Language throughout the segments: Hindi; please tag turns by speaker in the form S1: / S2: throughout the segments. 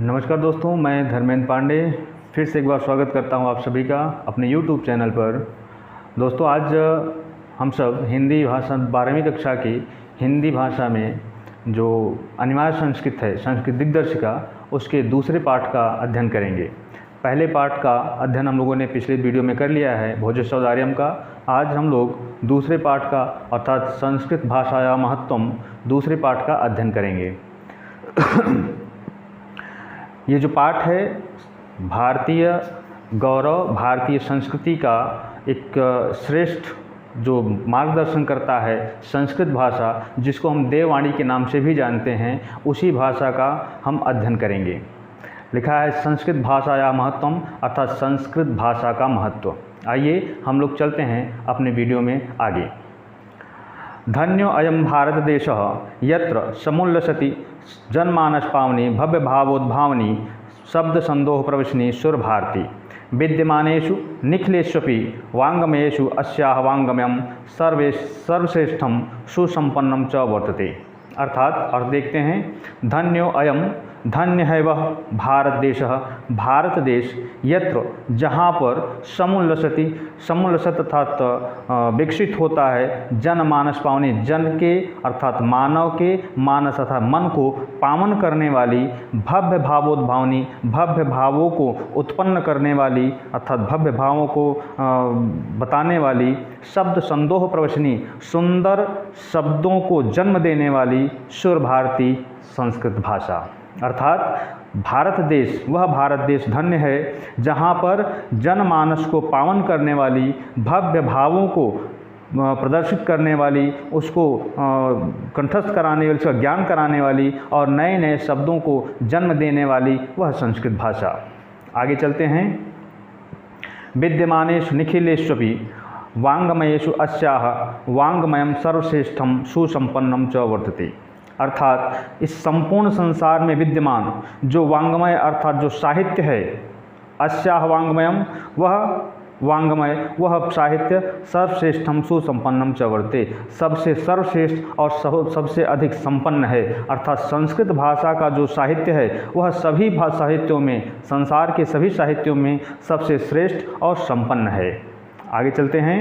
S1: नमस्कार दोस्तों, मैं धर्मेंद्र पांडे फिर से एक बार स्वागत करता हूं आप सभी का अपने YouTube चैनल पर। दोस्तों, आज हम सब हिंदी भाषा 12वीं कक्षा की हिंदी भाषा में जो अनिवार्य संस्कृत है, संस्कृत दिग्दर्शिका, उसके दूसरे पाठ का अध्ययन करेंगे। पहले पाठ का अध्ययन हम लोगों ने पिछले वीडियो में कर लिया है, भोजसौदार्यम का। आज हम लोग दूसरे पाठ का अर्थात संस्कृत भाषाया महत्वम दूसरे पाठ का अध्ययन करेंगे। ये जो पाठ है भारतीय गौरव, भारतीय संस्कृति का एक श्रेष्ठ जो मार्गदर्शन करता है संस्कृत भाषा, जिसको हम देववाणी के नाम से भी जानते हैं, उसी भाषा का हम अध्ययन करेंगे। लिखा है संस्कृत भाषाया महत्वम अर्थात संस्कृत भाषा का महत्व। आइए हम लोग चलते हैं अपने वीडियो में आगे। धन्यो अयम भारत देश यत्र समुल्लसति जनमानस पावनी भव्य भावोद्भावनी शब्द संदोह प्रवशनी सुर भारती विद्यमानेषु निखिलेष्वपि वाङ्मयेषु अस्याः वाङ्मयं सर्वश्रेष्ठम सुसंपन्नम च वर्तते। अर्थात अर्थ देखते हैं। धन्यो अयम, धन्य है वह भारत देश, भारत देश, यत्र जहाँ पर समुल्लसत अर्थात विकसित होता है, जनमानस पावनी, जन के अर्थात मानव के मानस अर्थात मन को पावन करने वाली, भव्य भावोद्भावनी, भव्य भावों को उत्पन्न करने वाली अर्थात भव्य भावों को बताने वाली, शब्द संदोह प्रवशनी, सुंदर शब्दों को जन्म देने वाली सुर भारती संस्कृत भाषा। अर्थात भारत देश, वह भारत देश धन्य है जहाँ पर जनमानस को पावन करने वाली, भव्य भावों को प्रदर्शित करने वाली, उसको कंठस्थ कराने वाली, उसका ज्ञान कराने वाली और नए नए शब्दों को जन्म देने वाली वह संस्कृत भाषा। आगे चलते हैं। विद्यमानेषु निखिलेष्वपि वाङ्मयेषु अस्याः वाङ्मयं सर्वश्रेष्ठम सुसंपन्नम च वर्तते। अर्थात इस संपूर्ण संसार में विद्यमान जो वाङ्मय अर्थात जो साहित्य है, अस्याः वाङ्मयम, वह वाङ्मय, वह साहित्य सर्वश्रेष्ठम सुसंपन्नम च वर्तते, सबसे सर्वश्रेष्ठ और सबसे अधिक संपन्न है। अर्थात संस्कृत भाषा का जो साहित्य है वह सभी साहित्यों में, संसार के सभी साहित्यों में सबसे श्रेष्ठ और संपन्न है। आगे चलते हैं।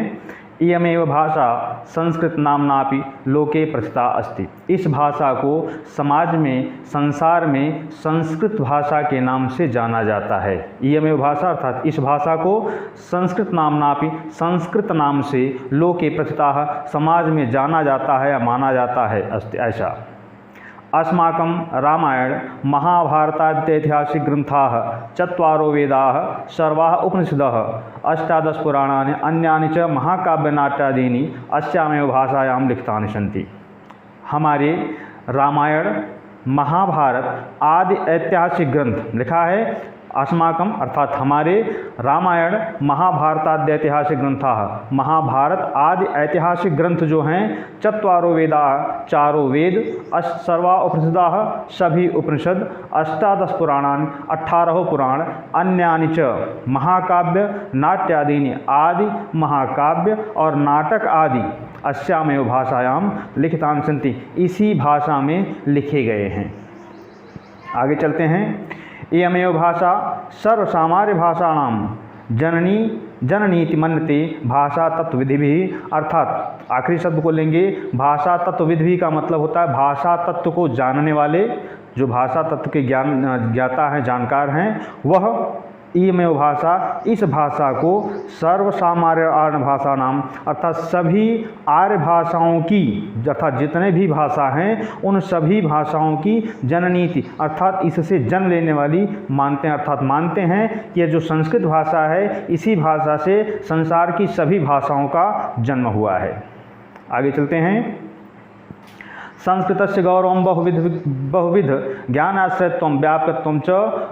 S1: इयमेव भाषा संस्कृत नामनापि लोके प्रसिद्धा अस्ति। इस भाषा को समाज में, संसार में संस्कृत भाषा के नाम से जाना जाता है। इयमेव भाषा अर्थात इस भाषा को संस्कृत नामनापि, संस्कृत नाम से, लोके प्रसिद्धा, समाज में जाना जाता है या माना जाता है अस्ति, ऐसा। अस्माकं रामायण महाभारताद्यैतिहासिक ग्रंथाः चत्वारो वेदाः सर्वाः उपनिषदः अष्टादश पुराणानि अन्यानि च महाकाव्यनाट्यादीनि अस्यामेव भाषायां लिखितानि सन्ति। हमारे रामायण, महाभारत आदि ऐतिहासिक ग्रंथ, लिखा है अस्माकं अर्थात हमारे रामायण महाभारताद्य ऐतिहासिक ग्रंथाः, महाभारत आदि ऐतिहासिक ग्रंथ जो हैं, चत्वारो वेदाः, चारों वेद, सर्वा उपनिषदाः, सभी उपनिषद, अष्टादश पुराणानि, 18 पुराण, अन्यानि च महाकाव्य नाट्यादीनि, आदि महाकाव्य और नाटक आदि अस्यामेव भाषायां लिखितानि सन्ति, इसी भाषा में लिखे गए हैं। आगे चलते हैं। इयमेव भाषा सर्वसामान्य भाषाणां जननीति मन्यते भाषा तत्वविधि भी। अर्थात आखिरी शब्द को लेंगे, भाषा तत्वविधि का मतलब होता है भाषा तत्व को जानने वाले, जो भाषा तत्व के ज्ञाता हैं, जानकार हैं, वह इयमेव भाषा, इस भाषा को सर्वसामान्य आर्य भाषा नाम अर्थात सभी आर्य भाषाओं की, अर्थात जितने भी भाषा हैं उन सभी भाषाओं की जननीति अर्थात इससे जन्म लेने वाली मानते हैं। अर्थात मानते हैं कि यह जो संस्कृत भाषा है, इसी भाषा से संसार की सभी भाषाओं का जन्म हुआ है। आगे चलते हैं। संस्कृतस्य गौरवं बहुविध ज्ञानाश्रयत्वं व्यापकत्वं च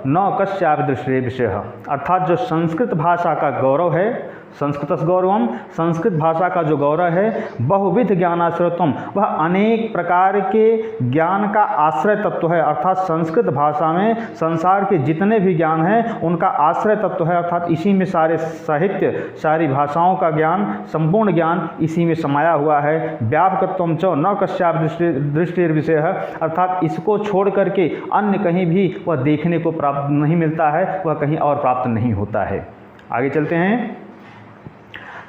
S1: न कस्यापि दृष्टे विषयः। अर्थात जो संस्कृत भाषा का गौरव है, संस्कृतस्य गौरवम, संस्कृत भाषा का जो गौरव है, बहुविध ज्ञानाश्रयत्वम, वह अनेक प्रकार के ज्ञान का आश्रय तत्व है। अर्थात संस्कृत भाषा में संसार के जितने भी ज्ञान हैं उनका आश्रय तत्व है। अर्थात इसी में सारे साहित्य, सारी भाषाओं का ज्ञान, संपूर्ण ज्ञान इसी में समाया हुआ है। व्यापकत्वम च न कस्यापि दृष्टि विषय है, अर्थात इसको छोड़ करके अन्य कहीं भी वह देखने को प्राप्त नहीं मिलता है, वह कहीं और प्राप्त नहीं होता है। आगे चलते हैं।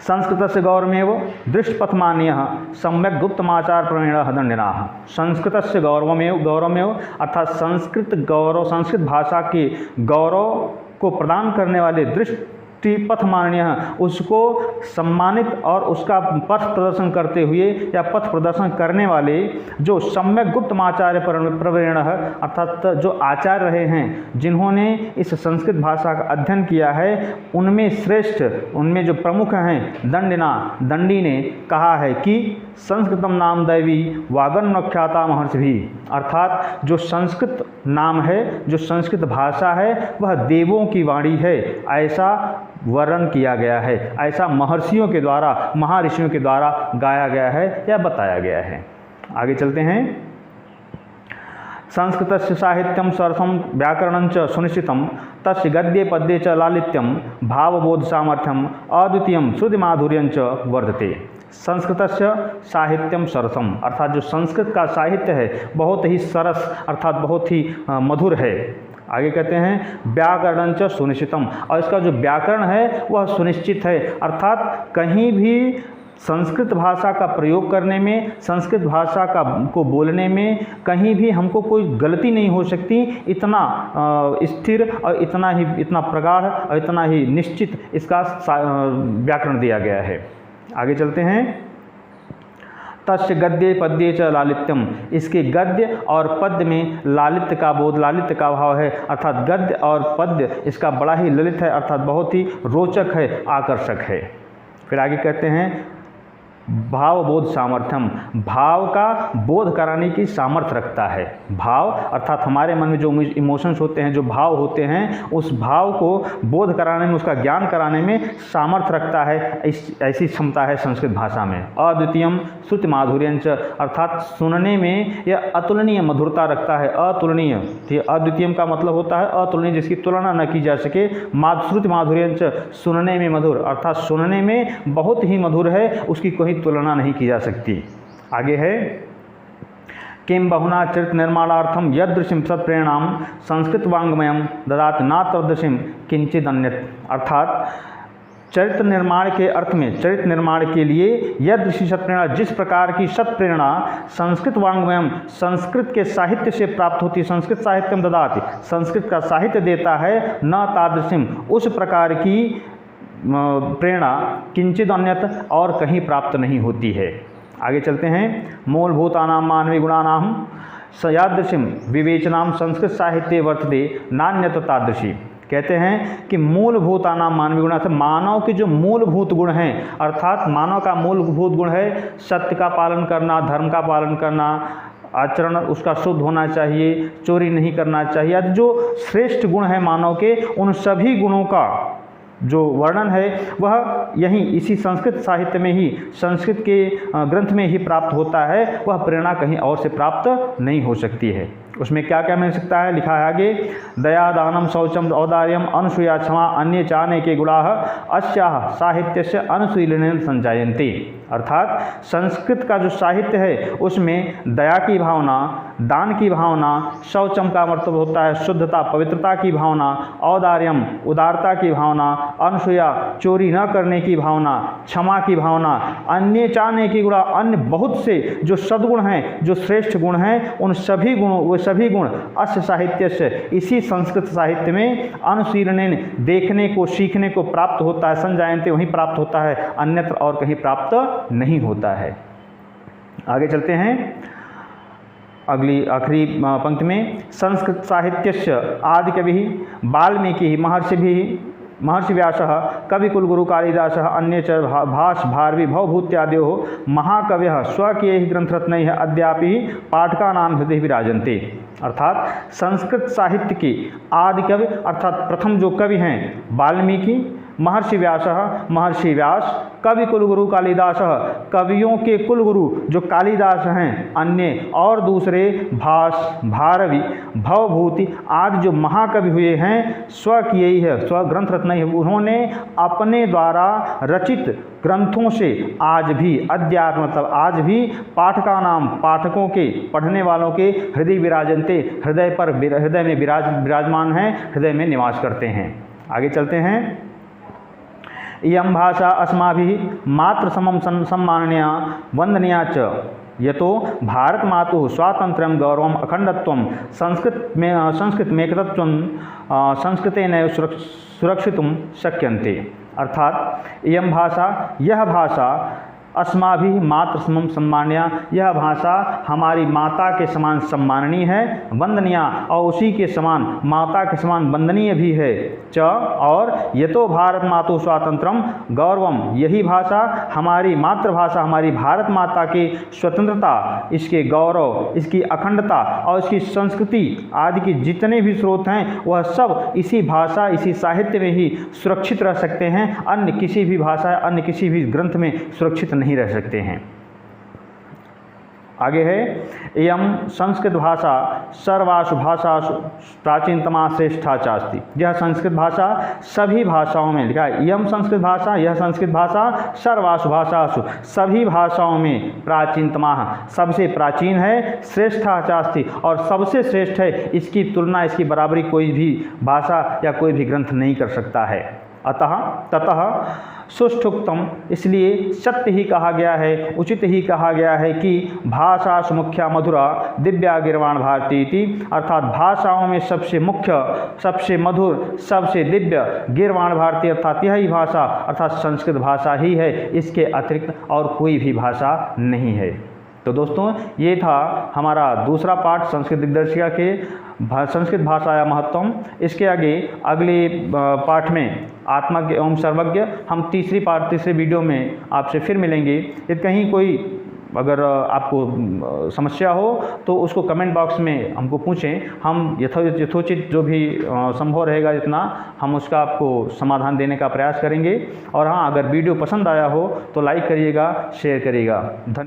S1: संस्कृतस्य गौरवमेव दृष्टपथमान्यः सम्यक् गुप्तमाचार प्रवीणः दंडिनाः। संस्कृतस्य गौरवमेव अर्थात संस्कृत भाषा के गौरव को प्रदान करने वाले पथ माननीय उसको सम्मानित और उसका पथ प्रदर्शन करते हुए या पथ प्रदर्शन करने वाले जो सम्यक गुप्त आचार्य प्रवीण है, अर्थात जो आचार्य रहे हैं जिन्होंने इस संस्कृत भाषा का अध्ययन किया है, उनमें श्रेष्ठ, उनमें जो प्रमुख हैं दंडी ने कहा है कि संस्कृतम नाम दैवी वागन्नख्याता महर्षि भी, अर्थात जो संस्कृत नाम है, जो संस्कृत भाषा है वह देवों की वाणी है, ऐसा वर्णन किया गया है, ऐसा महर्षियों के द्वारा, महर्षियों के द्वारा गाया गया है या बताया गया है। आगे चलते हैं। संस्कृतस्य साहित्यम सरसम व्याकरणं च सुनिश्चितं तस्य गद्ये पद्ये च लालित्यं भावबोध सामर्थ्यम अद्वितीयं श्रुतिमाधुर्यं च वर्धते। संस्कृतस्य साहित्यम सरसम, अर्थात जो संस्कृत का साहित्य है बहुत ही सरस, अर्थात बहुत ही मधुर है। आगे कहते हैं व्याकरण च सुनिश्चितम, और इसका जो व्याकरण है वह सुनिश्चित है, अर्थात कहीं भी संस्कृत भाषा का प्रयोग करने में, संस्कृत भाषा को बोलने में कहीं भी हमको कोई गलती नहीं हो सकती, इतना स्थिर और इतना प्रगाढ़ और इतना ही निश्चित इसका व्याकरण दिया गया है। आगे चलते हैं। तस्य गद्ये पद्ये च लालित्यम, इसके गद्य और पद्य में लालित्य का बोध, लालित्य का भाव है, अर्थात गद्य और पद्य इसका बड़ा ही ललित है, अर्थात बहुत ही रोचक है, आकर्षक है। फिर आगे कहते हैं भाव बोध सामर्थ्यम, भाव का बोध कराने की सामर्थ्य रखता है। भाव अर्थात हमारे मन में जो इमोशंस होते हैं, जो भाव होते हैं, उस भाव को बोध कराने में, उसका ज्ञान कराने में सामर्थ्य रखता है, ऐसी क्षमता है संस्कृत भाषा में। अद्वितीयम श्रुति माधुर्यंच, अर्थात सुनने में यह अतुलनीय मधुरता रखता है। अतुलनीय, अद्वितीयम का मतलब होता है अतुलनीय, जिसकी तुलना न की जा सके। श्रुति माधुर्यंच, सुनने में मधुर, अर्थात सुनने में बहुत ही मधुर है, उसकी कोई तुलना नहीं की जा सकती। आगे है किं बहुना चरित्र निर्माणार्थम यदृशिम सत्प्रेरणाम संस्कृत वांग्मयम ददात नातदृशिम किंचित अन्यत, अर्थात चरित्र निर्माण के अर्थ में, चरित्र निर्माण के लिए यदृशि सत्प्रेरणा, जिस प्रकार की सत्प्रेरणा संस्कृत वांग्मयम, संस्कृत के साहित्य से प्राप्त होती, संस्कृत साहित्यम ददाति, संस्कृत का साहित्य देता है, न तादृशिम, उस प्रकार की प्रेरणा किंचित अन्यत और कहीं प्राप्त नहीं होती है। आगे चलते हैं। मूलभूतानाम मानवीय गुणानाम सयादृशिम विवेचनाम संस्कृत साहित्य वर्तते नान्यत तादृशी, कहते हैं कि मूलभूतानाम मानवीय गुण, मानव के जो मूलभूत गुण हैं, अर्थात मानव का मूलभूत गुण है सत्य का पालन करना, धर्म का पालन करना, आचरण उसका शुद्ध होना चाहिए, चोरी नहीं करना चाहिए, जो श्रेष्ठ गुण है मानव के, उन सभी गुणों का जो वर्णन है वह यहीं इसी संस्कृत साहित्य में ही, संस्कृत के ग्रंथ में ही प्राप्त होता है, वह प्रेरणा कहीं और से प्राप्त नहीं हो सकती है। उसमें क्या क्या मिल सकता है, लिखा है आगे, दया दानम शौचम औदार्यम अनुसूया क्षमा अन्य चाने के गुणा अस्याह साहित्य से अनुशीलन संजायन्ते, अर्थात संस्कृत का जो साहित्य है उसमें दया की भावना, दान की भावना, शौचम का मतलब होता है शुद्धता, पवित्रता की भावना, औदार्यम उदारता की भावना, अनुसूया चोरी न करने की भावना, क्षमा की भावना, अन्य चाने की गुणा, अन्य बहुत से जो सद्गुण हैं, जो श्रेष्ठ गुण हैं, उन सभी गुणों, वो सभी गुण अस्य साहित्य से, इसी संस्कृत साहित्य में अनुशीलन, देखने को, सीखने को प्राप्त होता है, संजायन्ते वहीं प्राप्त होता है, अन्यत्र और कहीं प्राप्त नहीं होता है। आगे चलते हैं अगली आखिरी पंक्ति में। संस्कृत साहित्यस्य आदिकवि वाल्मीकि महर्षि व्यासः कविकुलगुरु कालिदासः अन्ये च भास भारवी भवभूत्यादयो महाकवयः स्वकीयैः ग्रंथरत्नैः अद्यापि पाठकानां हृदय विराजन्ते, अर्थात संस्कृत साहित्य के आदि कवि, अर्थात प्रथम जो कवि हैं वाल्मीकि, महर्षि व्यासः महर्षि व्यास, कवि कुलगुरु कालिदासः कवियों के कुलगुरु जो कालिदास हैं, अन्य और दूसरे भास, भारवी, भवभूति आदि जो महाकवि हुए हैं, स्व किए ही है, स्व ग्रंथ रत्न, उन्होंने अपने द्वारा रचित ग्रंथों से आज भी अध्यात्म मतलब आज भी पाठका नाम पाठकों के पढ़ने वालों के हृदय विराजनते, हृदय में विराजमान हैं, हृदय में निवास करते हैं। आगे चलते हैं। इयं भाषा अस्माभिः मातृ समम सम्माननीया वंदनीया च यतो भारत मातुः स्वातंत्र्यं गौरवम् अखंडत्वं संस्कृतमेकत्वं संस्कृतेनैव सुरक्षितुं शक्यन्ते। अर्थात इयं भाषा, यह भाषा अस्माभिः मातृ समम सम्माननीय, यह भाषा हमारी माता के समान सम्माननीय है, वंदनीय और उसी के समान माता के समान वंदनीय भी है, च और यतो भारत मातु स्वातंत्रम गौरवम, यही भाषा हमारी मातृभाषा हमारी भारत माता की स्वतंत्रता, इसके गौरव, इसकी अखंडता और इसकी संस्कृति आदि के जितने भी स्रोत हैं वह सब इसी भाषा इसी साहित्य में ही सुरक्षित रह सकते हैं, अन्य किसी भी भाषा अन्य किसी भी ग्रंथ में सुरक्षित नहीं रह सकते हैं। आगे है एयं संस्कृत भाषा सर्वासु भाषासु प्राचीनतमा श्रेष्ठा चास्ति, यह संस्कृत भाषा सभी भाषाओं में लिखा है, एयं संस्कृत भाषा, यह संस्कृत भाषा सर्वासु भाषासु सभी भाषाओं में प्राचीनतमा सबसे प्राचीन है, श्रेष्ठा चास्ति और सबसे श्रेष्ठ है, इसकी तुलना इसकी बराबरी कोई भी भाषा या कोई भी ग्रंथ नहीं कर सकता है। अतः ततः सुष्ठुक्तम, इसलिए सत्य ही कहा गया है, उचित ही कहा गया है कि भाषा सुमुख्या मधुरा दिव्या गिरवाण भारती इति, अर्थात भाषाओं में सबसे मुख्य, सबसे मधुर, सबसे दिव्य गिरवाण भारती अर्थात यही भाषा अर्थात संस्कृत भाषा ही है, इसके अतिरिक्त और कोई भी भाषा नहीं है। तो दोस्तों ये था हमारा दूसरा पाठ संस्कृत दिग्दर्शिका के संस्कृत भाषा या महत्वम। इसके आगे अगले पाठ में आत्मज्ञ एवं सर्वज्ञ हम तीसरे वीडियो में आपसे फिर मिलेंगे। यदि कहीं कोई अगर आपको समस्या हो तो उसको कमेंट बॉक्स में हमको पूछें, हम यथोचित जो भी संभव रहेगा जितना हम उसका आपको समाधान देने का प्रयास करेंगे। और हाँ, अगर वीडियो पसंद आया हो तो लाइक करिएगा, शेयर करिएगा। धन्यवाद।